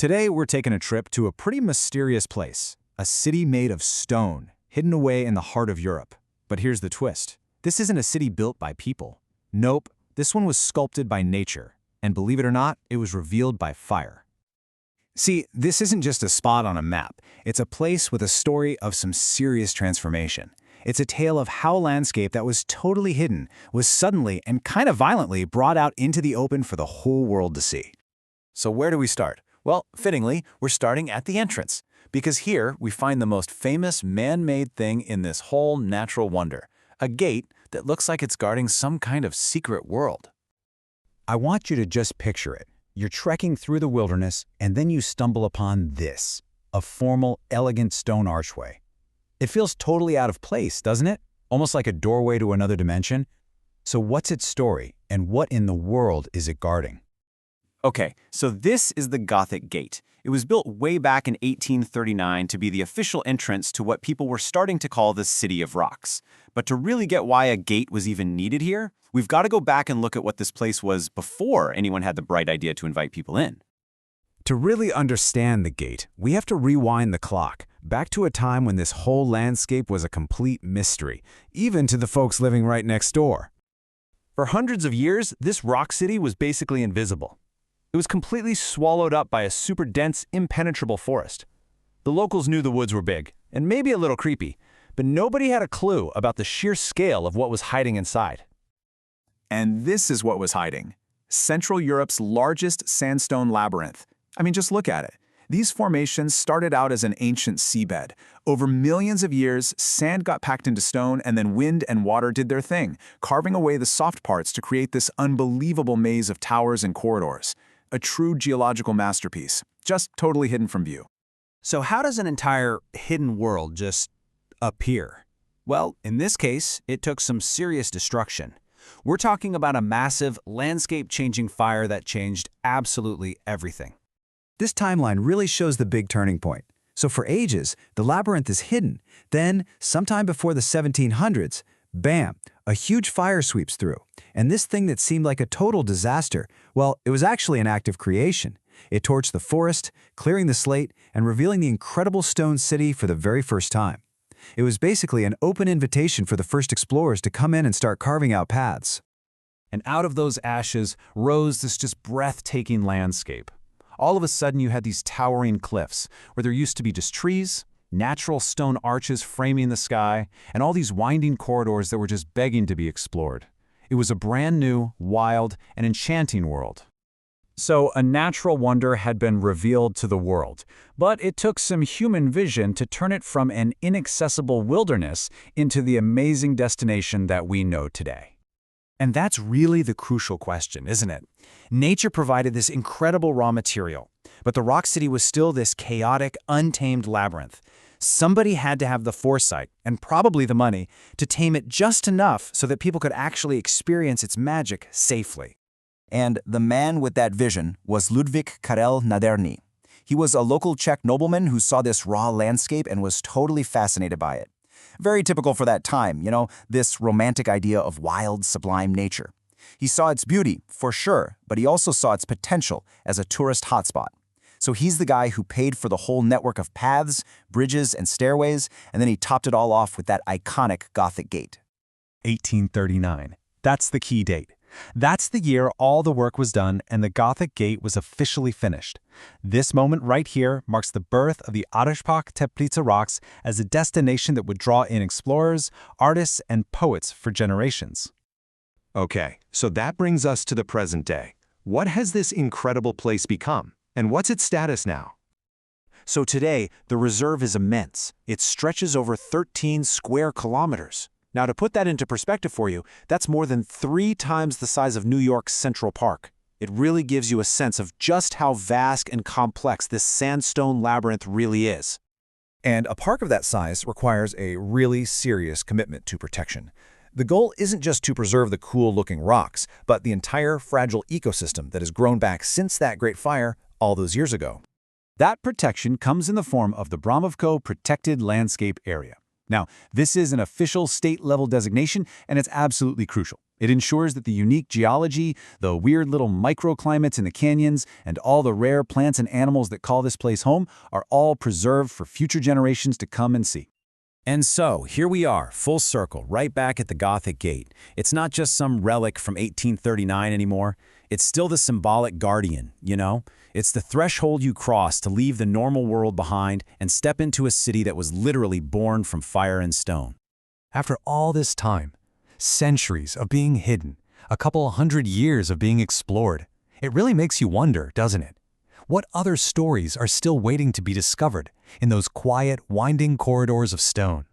Today, we're taking a trip to a pretty mysterious place, a city made of stone, hidden away in the heart of Europe. But here's the twist. This isn't a city built by people. Nope, this one was sculpted by nature. And believe it or not, it was revealed by fire. See, this isn't just a spot on a map. It's a place with a story of some serious transformation. It's a tale of how a landscape that was totally hidden was suddenly and kind of violently brought out into the open for the whole world to see. So where do we start? Well, fittingly, we're starting at the entrance, because here we find the most famous man-made thing in this whole natural wonder, a gate that looks like it's guarding some kind of secret world. I want you to just picture it. You're trekking through the wilderness, and then you stumble upon this, a formal, elegant stone archway. It feels totally out of place, doesn't it? Almost like a doorway to another dimension. So what's its story, and what in the world is it guarding? Okay, so this is the Gothic Gate. It was built way back in 1839 to be the official entrance to what people were starting to call the City of Rocks. But to really get why a gate was even needed here, we've got to go back and look at what this place was before anyone had the bright idea to invite people in. To really understand the gate, we have to rewind the clock, back to a time when this whole landscape was a complete mystery, even to the folks living right next door. For hundreds of years, this rock city was basically invisible. It was completely swallowed up by a super dense, impenetrable forest. The locals knew the woods were big, and maybe a little creepy, but nobody had a clue about the sheer scale of what was hiding inside. And this is what was hiding. Central Europe's largest sandstone labyrinth. I mean, just look at it. These formations started out as an ancient seabed. Over millions of years, sand got packed into stone, and then wind and water did their thing, carving away the soft parts to create this unbelievable maze of towers and corridors. A true geological masterpiece, just totally hidden from view. So how does an entire hidden world just appear? Well, in this case, it took some serious destruction. We're talking about a massive, landscape-changing fire that changed absolutely everything. This timeline really shows the big turning point. So for ages, the labyrinth is hidden. Then, sometime before the 1700s, bam, a huge fire sweeps through. And this thing that seemed like a total disaster, well, it was actually an act of creation. It torched the forest, clearing the slate, and revealing the incredible stone city for the very first time. It was basically an open invitation for the first explorers to come in and start carving out paths. And out of those ashes rose this just breathtaking landscape. All of a sudden, you had these towering cliffs, where there used to be just trees, natural stone arches framing the sky, and all these winding corridors that were just begging to be explored. It was a brand new, wild, and enchanting world. So a natural wonder had been revealed to the world, but it took some human vision to turn it from an inaccessible wilderness into the amazing destination that we know today. And that's really the crucial question, isn't it? Nature provided this incredible raw material, but the rock city was still this chaotic, untamed labyrinth. Somebody had to have the foresight, and probably the money, to tame it just enough so that people could actually experience its magic safely. And the man with that vision was Ludvik Karel Nádherný. He was a local Czech nobleman who saw this raw landscape and was totally fascinated by it. Very typical for that time, this romantic idea of wild, sublime nature. He saw its beauty, for sure, but he also saw its potential as a tourist hotspot. So he's the guy who paid for the whole network of paths, bridges, and stairways, and then he topped it all off with that iconic Gothic Gate. 1839. That's the key date. That's the year all the work was done and the Gothic Gate was officially finished. This moment right here marks the birth of the Adršpach-Teplice Rocks as a destination that would draw in explorers, artists, and poets for generations. Okay, so that brings us to the present day. What has this incredible place become? And what's its status now? So today, the reserve is immense. It stretches over 13 square kilometers. Now, to put that into perspective for you, that's more than 3 times the size of New York's Central Park. It really gives you a sense of just how vast and complex this sandstone labyrinth really is. And a park of that size requires a really serious commitment to protection. The goal isn't just to preserve the cool-looking rocks, but the entire fragile ecosystem that has grown back since that great fire all those years ago. That protection comes in the form of the Broumovsko Protected Landscape Area. Now, this is an official state-level designation, and it's absolutely crucial. It ensures that the unique geology, the weird little microclimates in the canyons, and all the rare plants and animals that call this place home are all preserved for future generations to come and see. And so, here we are, full circle, right back at the Gothic Gate. It's not just some relic from 1839 anymore. It's still the symbolic guardian, you know? It's the threshold you cross to leave the normal world behind and step into a city that was literally born from fire and stone. After all this time, centuries of being hidden, a couple 100 years of being explored, it really makes you wonder, doesn't it? What other stories are still waiting to be discovered in those quiet, winding corridors of stone?